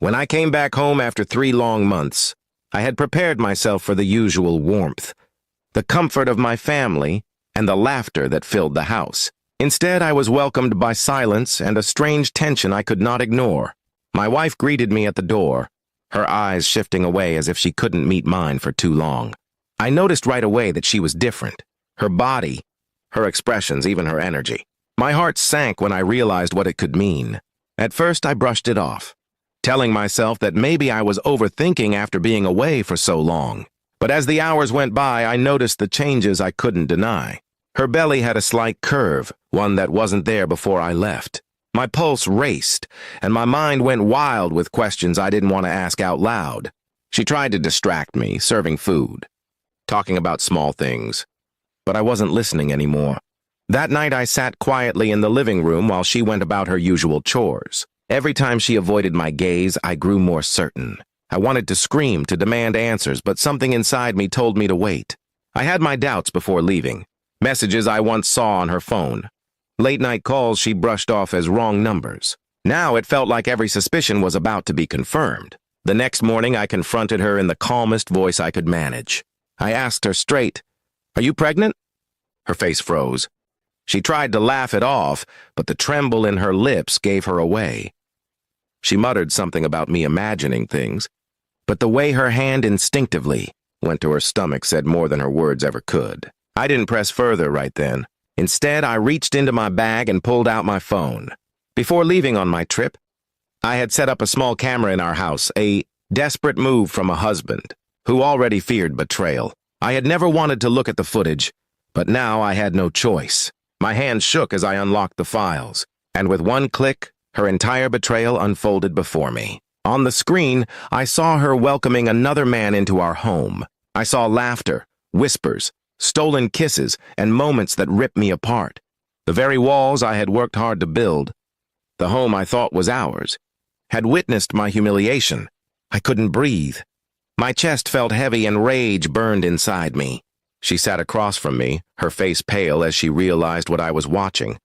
When I came back home after 3 long months, I had prepared myself for the usual warmth, the comfort of my family, and the laughter that filled the house. Instead, I was welcomed by silence and a strange tension I could not ignore. My wife greeted me at the door, her eyes shifting away as if she couldn't meet mine for too long. I noticed right away that she was different. Her body, her expressions, even her energy. My heart sank when I realized what it could mean. At first, I brushed it off, telling myself that maybe I was overthinking after being away for so long. But as the hours went by, I noticed the changes I couldn't deny. Her belly had a slight curve, one that wasn't there before I left. My pulse raced, and my mind went wild with questions I didn't want to ask out loud. She tried to distract me, serving food, talking about small things. But I wasn't listening anymore. That night I sat quietly in the living room while she went about her usual chores. Every time she avoided my gaze, I grew more certain. I wanted to scream, to demand answers, but something inside me told me to wait. I had my doubts before leaving. Messages I once saw on her phone. Late-night calls she brushed off as wrong numbers. Now it felt like every suspicion was about to be confirmed. The next morning I confronted her in the calmest voice I could manage. I asked her straight, "Are you pregnant?" Her face froze. She tried to laugh it off, but the tremble in her lips gave her away. She muttered something about me imagining things, but the way her hand instinctively went to her stomach said more than her words ever could. I didn't press further right then. Instead, I reached into my bag and pulled out my phone. Before leaving on my trip, I had set up a small camera in our house, a desperate move from a husband who already feared betrayal. I had never wanted to look at the footage, but now I had no choice. My hands shook as I unlocked the files, and with one click, her entire betrayal unfolded before me. On the screen, I saw her welcoming another man into our home. I saw laughter, whispers, stolen kisses, and moments that ripped me apart. The very walls I had worked hard to build, the home I thought was ours, had witnessed my humiliation. I couldn't breathe. My chest felt heavy and rage burned inside me. She sat across from me, her face pale as she realized what I was watching.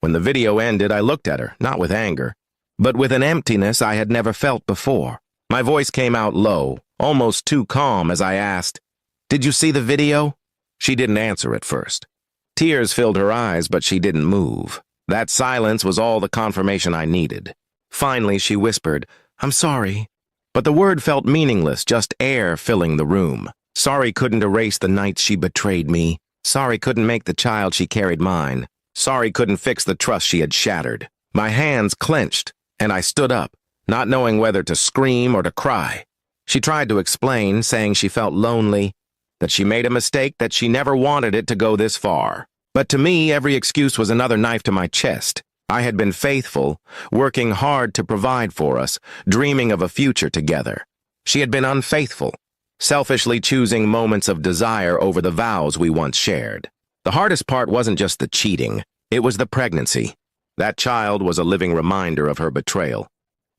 When the video ended, I looked at her, not with anger, but with an emptiness I had never felt before. My voice came out low, almost too calm as I asked, "Did you see the video?" She didn't answer at first. Tears filled her eyes, but she didn't move. That silence was all the confirmation I needed. Finally, she whispered, "I'm sorry." But the word felt meaningless, just air filling the room. Sorry couldn't erase the nights she betrayed me. Sorry couldn't make the child she carried mine. Sorry couldn't fix the trust she had shattered. My hands clenched, and I stood up, not knowing whether to scream or to cry. She tried to explain, saying she felt lonely, that she made a mistake, that she never wanted it to go this far. But to me, every excuse was another knife to my chest. I had been faithful, working hard to provide for us, dreaming of a future together. She had been unfaithful, selfishly choosing moments of desire over the vows we once shared. The hardest part wasn't just the cheating, it was the pregnancy. That child was a living reminder of her betrayal,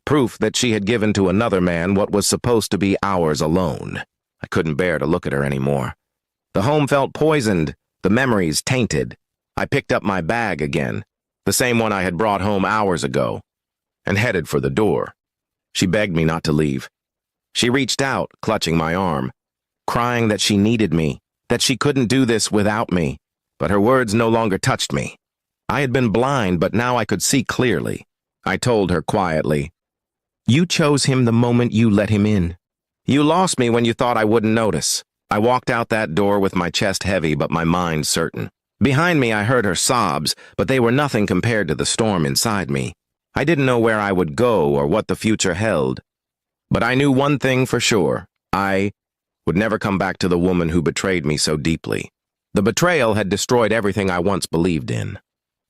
proof that she had given to another man what was supposed to be ours alone. I couldn't bear to look at her anymore. The home felt poisoned, the memories tainted. I picked up my bag again, the same one I had brought home hours ago, and headed for the door. She begged me not to leave. She reached out, clutching my arm, crying that she needed me, that she couldn't do this without me, but her words no longer touched me. I had been blind, but now I could see clearly. I told her quietly, "You chose him the moment you let him in. You lost me when you thought I wouldn't notice." I walked out that door with my chest heavy but my mind certain. Behind me I heard her sobs, but they were nothing compared to the storm inside me. I didn't know where I would go or what the future held. But I knew one thing for sure. I would never come back to the woman who betrayed me so deeply. The betrayal had destroyed everything I once believed in.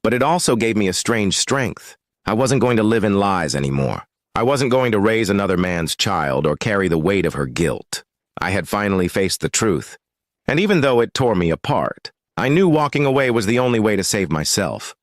But it also gave me a strange strength. I wasn't going to live in lies anymore. I wasn't going to raise another man's child or carry the weight of her guilt. I had finally faced the truth. And even though it tore me apart, I knew walking away was the only way to save myself.